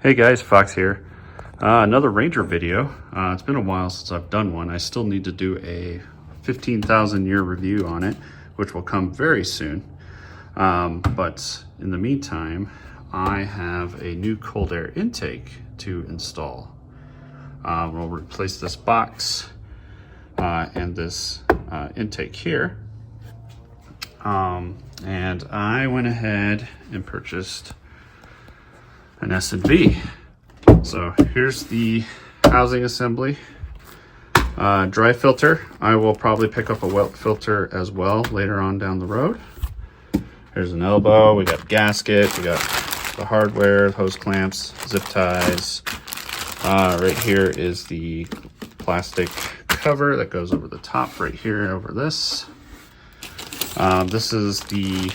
Hey guys, Fox here. Another Ranger video. It's been a while since I've done one. I still need to do a 15,000 year review on it, which will come very soon. But in the meantime, I have a new cold air intake to install. We'll replace this box and this intake here. And I went ahead and purchased an S&V. So here's the housing assembly. Dry filter. I will probably pick up a wet filter as well later on down the road. There's an elbow. We got gasket. We got the hardware, hose clamps, zip ties. Right here is the plastic cover that goes over the top right here over this. This is the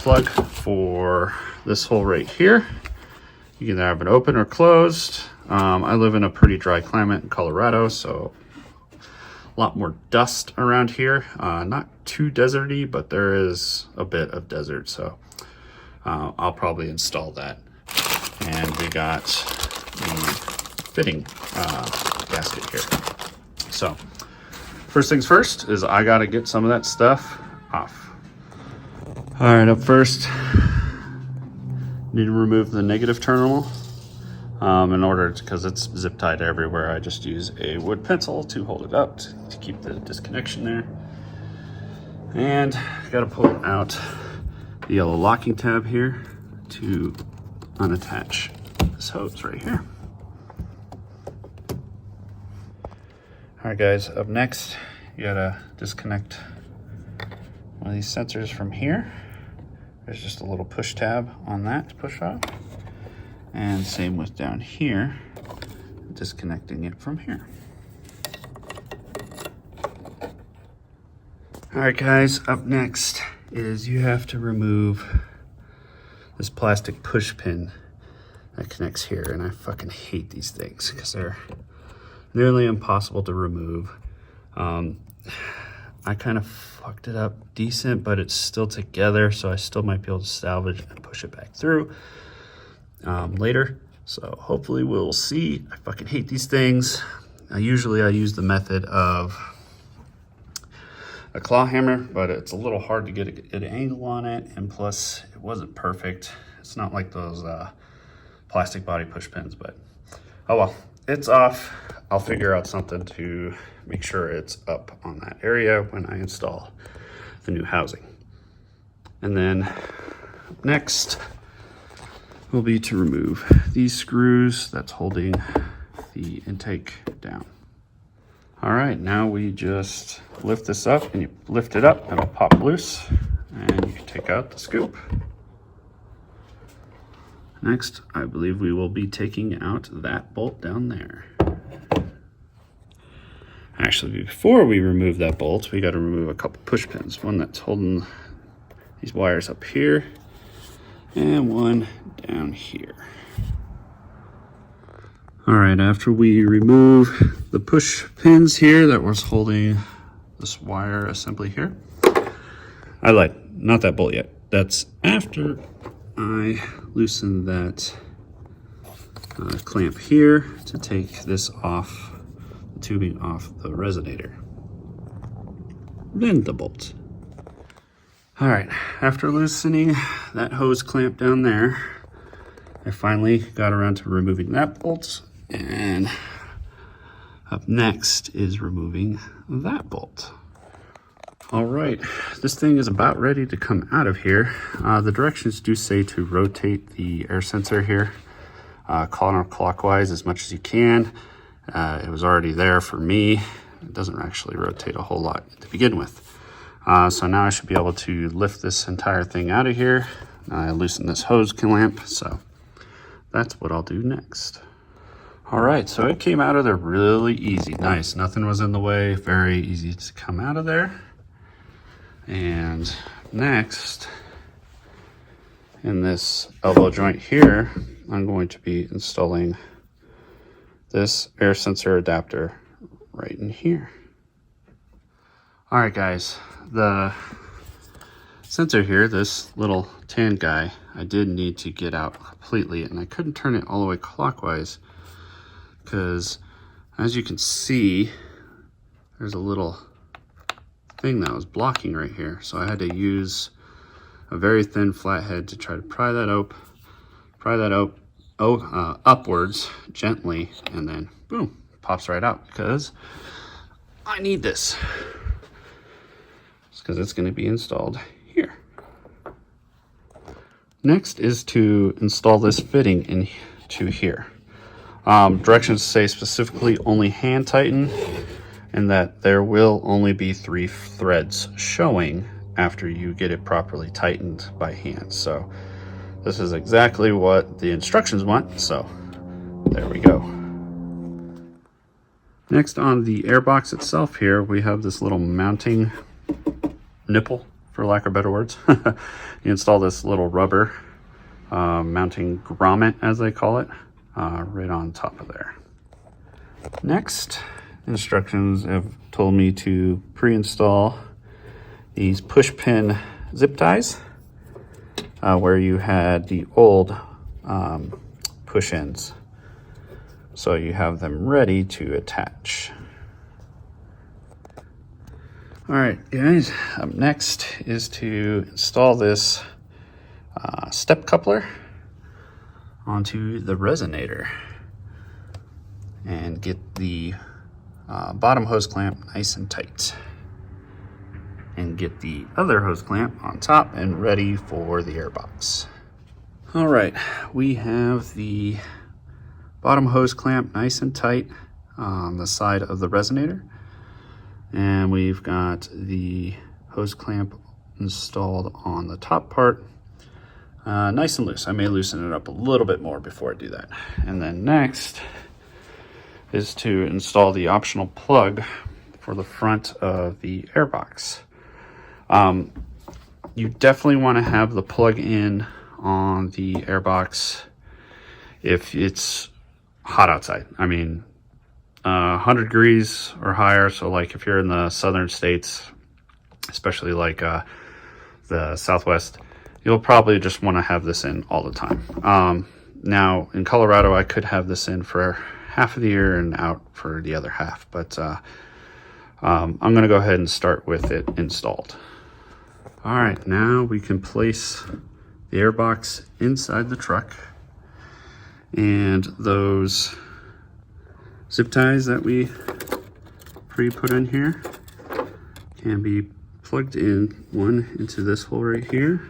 plug for this hole right here. You can either have it open or closed. I live in a pretty dry climate in Colorado, so a lot more dust around here. Not too deserty, but there is a bit of desert, so I'll probably install that. And we got the fitting gasket here. So first things first is I gotta get some of that stuff off. All right, up first, need to remove the negative terminal in order, because it's zip tied everywhere. I just use a wood pencil to hold it up to keep the disconnection there. And got to pull out the yellow locking tab here to unattach this hose right here. All right guys, up next, you gotta disconnect one of these sensors from here. There's just a little push tab on that to push off. And same with down here, disconnecting it from here. All right guys, up next is you have to remove this plastic push pin that connects here. And I fucking hate these things because they're nearly impossible to remove. I kind of fucked it up decent, but it's still together, so I still might be able to salvage and push it back through later. So hopefully we'll see. I fucking hate these things. Usually I use the method of a claw hammer, but it's a little hard to get a good angle on it, and plus it wasn't perfect. It's not like those plastic body push pins, but oh well, it's off. I'll figure out something to make sure it's up on that area when I install the new housing. And then next will be to remove these screws that's holding the intake down. All right, now we just lift this up, and you lift it up, it'll pop loose, and you can take out the scoop. Next, I believe we will be taking out that bolt down there. Actually, before we remove that bolt, we got to remove a couple push pins. One that's holding these wires up here, and one down here. All right, after we remove the push pins here that was holding this wire assembly here, I lied, not that bolt yet. That's after I loosened that clamp here to take this off, the tubing off the resonator. Then the bolt. All right, after loosening that hose clamp down there, I finally got around to removing that bolt, and up next is removing that bolt. All right, this thing is about ready to come out of here. The directions do say to rotate the air sensor here, counterclockwise as much as you can. It was already there for me. It doesn't actually rotate a whole lot to begin with. So now I should be able to lift this entire thing out of here. I loosen this hose clamp, so that's what I'll do next. All right, so it came out of there really easy. Nice, nothing was in the way, very easy to come out of there. And next, in this elbow joint here, I'm going to be installing this air sensor adapter right in here. All right, guys, the sensor here, this little tan guy, I did need to get out completely, and I couldn't turn it all the way clockwise because, as you can see, there's a little thing that was blocking right here. So I had to use a very thin flathead to try to pry that upwards gently, and then boom, pops right out because I need this. It's because it's going to be installed here. Next is to install this fitting into here. Directions say specifically only hand tighten, and that there will only be 3 threads showing after you get it properly tightened by hand. So this is exactly what the instructions want, so there we go. Next, on the airbox itself here, we have this little mounting nipple, for lack of better words. You install this little rubber mounting grommet, as they call it, right on top of there. Next, instructions have told me to pre-install these push pin zip ties where you had the old push ends, so you have them ready to attach. All right, guys, up next is to install this step coupler onto the resonator and get the bottom hose clamp nice and tight, and get the other hose clamp on top and ready for the airbox. All right, we have the bottom hose clamp nice and tight on the side of the resonator, and we've got the hose clamp installed on the top part, nice and loose. I may loosen it up a little bit more before I do that. And then next is to install the optional plug for the front of the airbox. You definitely want to have the plug in on the airbox if it's hot outside. I mean, 100 degrees or higher. So like if you're in the southern states, especially like the Southwest, you'll probably just want to have this in all the time. Now in Colorado, I could have this in for half of the year and out for the other half, but I'm going to go ahead and start with it installed. All right, now we can place the airbox inside the truck, and those zip ties that we pre-put in here can be plugged in, one into this hole right here,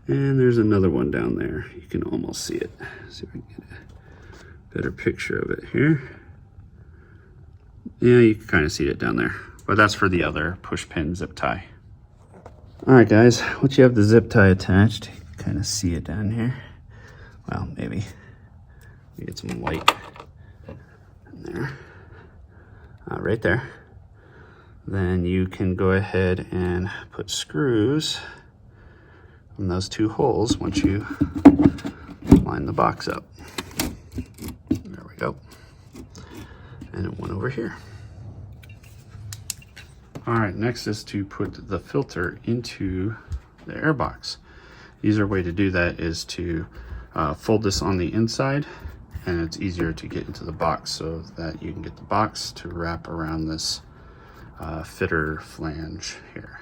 and there's another one down there. You can almost see it. See if we can get a better picture of it here. Yeah, you can kind of see it down there, but that's for the other push pin zip tie. All right, guys, once you have the zip tie attached, you can kind of see it down here. Well, maybe we get some light in there, right there. Then you can go ahead and put screws in those 2 holes once you line the box up. There we go. And one over here. All right, next is to put the filter into the airbox. The easier way to do that is to fold this on the inside, and it's easier to get into the box so that you can get the box to wrap around this fitter flange here.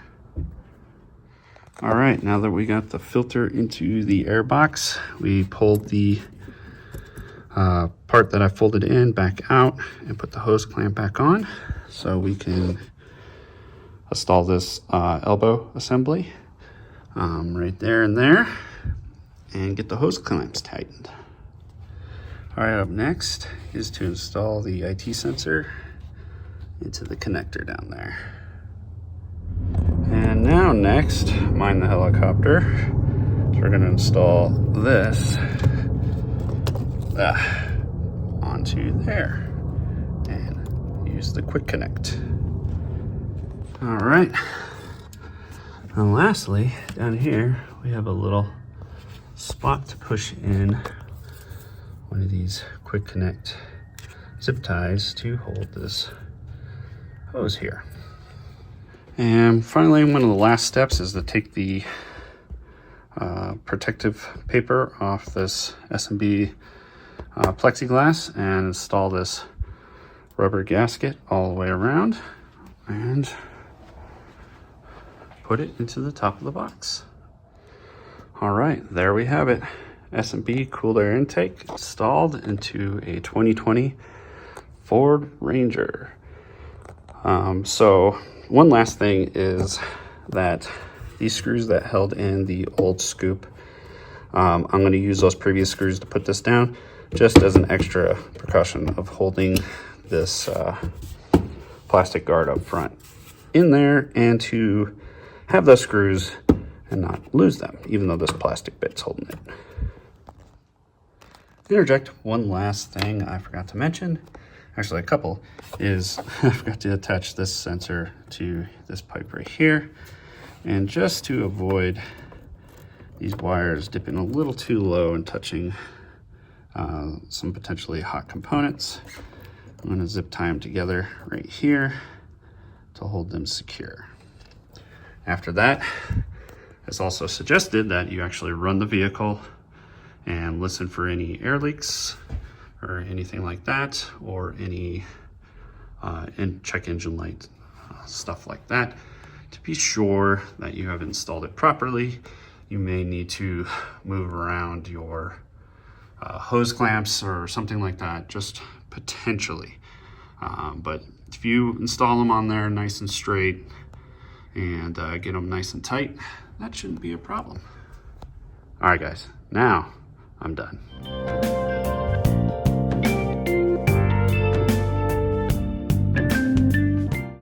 All right, now that we got the filter into the airbox, we pulled the part that I folded in back out and put the hose clamp back on so we can install this elbow assembly right there and there, and get the hose clamps tightened. All right, up next is to install the IT sensor into the connector down there. And now next, mind the helicopter. So we're gonna install this onto there and use the quick connect. All right, and lastly, down here, we have a little spot to push in one of these quick connect zip ties to hold this hose here. And finally, one of the last steps is to take the protective paper off this S&B plexiglass and install this rubber gasket all the way around and put it into the top of the box. All right, there we have it. S&B cooled air intake installed into a 2020 Ford Ranger. So one last thing is that these screws that held in the old scoop, I'm going to use those previous screws to put this down, just as an extra precaution of holding this plastic guard up front in there, and to have those screws and not lose them, even though this plastic bit's holding it. Interject one last thing I forgot to mention, actually a couple, is I forgot to attach this sensor to this pipe right here. And just to avoid these wires dipping a little too low and touching some potentially hot components, I'm going to zip tie them together right here to hold them secure. After that, it's also suggested that you actually run the vehicle and listen for any air leaks or anything like that, or any check engine light, stuff like that, to be sure that you have installed it properly. You may need to move around your hose clamps or something like that, just potentially. But if you install them on there nice and straight and get them nice and tight, that shouldn't be a problem. All right, guys, now I'm done.